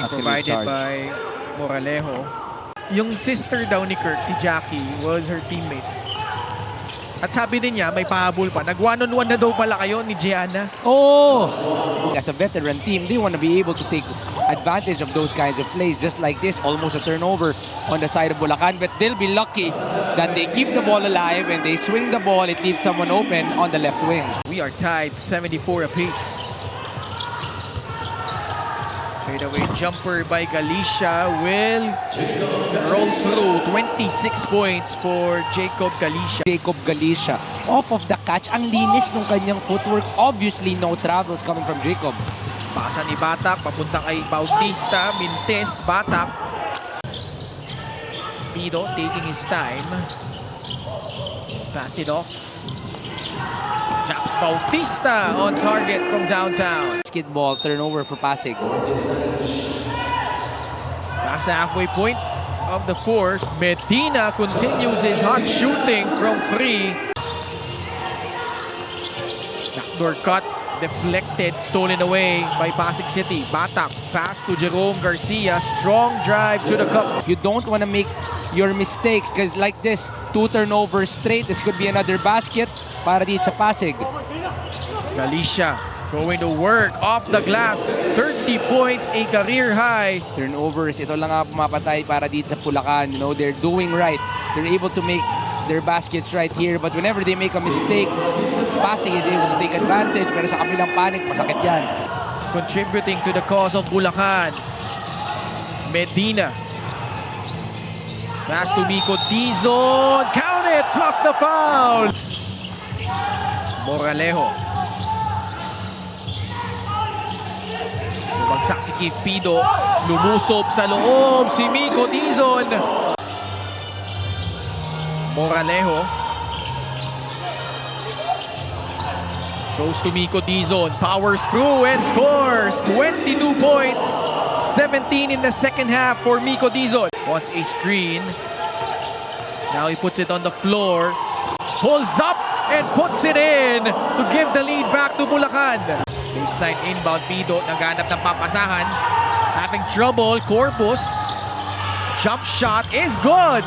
That's gonna be a provided charge. by Moralejo. Yung sister daw ni Kirk, si Jackie, was her teammate. At sabi din niya, may pahabol pa. Nag-one-on-one na daw pala kayo ni Gianna. Oh! As a veteran team, they want to be able to take advantage of those kinds of plays. Just like this, almost a turnover on the side of Bulacan. But they'll be lucky that they keep the ball alive and they swing the ball. It leaves someone open on the left wing. We are tied 74 apiece. Fadeaway jumper by Galicia will roll through. 26 points for Jacob Galicia. Jacob Galicia, off of the catch. Ang linis ng kanyang footwork. Obviously, no travels coming from Jacob. Pasa ni Batak, papunta kay Bautista. Mintes, Batak. Pido taking his time. Pass it off. Japs Bautista on target from downtown. Basketball turnover for Pasig. Past the halfway point of the fourth, Medina continues his hot shooting from free. Backdoor cut, deflected, stolen away by Pasig City. Batak, pass to Jerome Garcia, strong drive to the cup. You don't want to make your mistakes because like this, 2 turnovers straight. This could be another basket para dito sa Pasig. Galicia going to work off the glass. 30 points, a career high. Turnovers, ito lang nga pumapatay para dito sa Bulacan. You know, they're doing right. They're able to make their baskets right here. But whenever they make a mistake, Pasig is able to take advantage. Pero sa kabilang panik, masakit yan. Contributing to the cause of Bulacan. Medina. Pass to Miko Dizon. Count it, plus the foul. Moralejo. Bumagsak si Keith Pido. Lumusob sa loob si Miko Dizon. Moralejo. Goes to Miko Dizon. Powers through and scores. 22 points. 17 in the second half for Miko Dizon. Wants a screen. Now he puts it on the floor. Pulls up and puts it in to give the lead back to Bulacan. Baseline inbound, Pido. Naghanap ng papasahan. Having trouble. Corpus. Jump shot is good.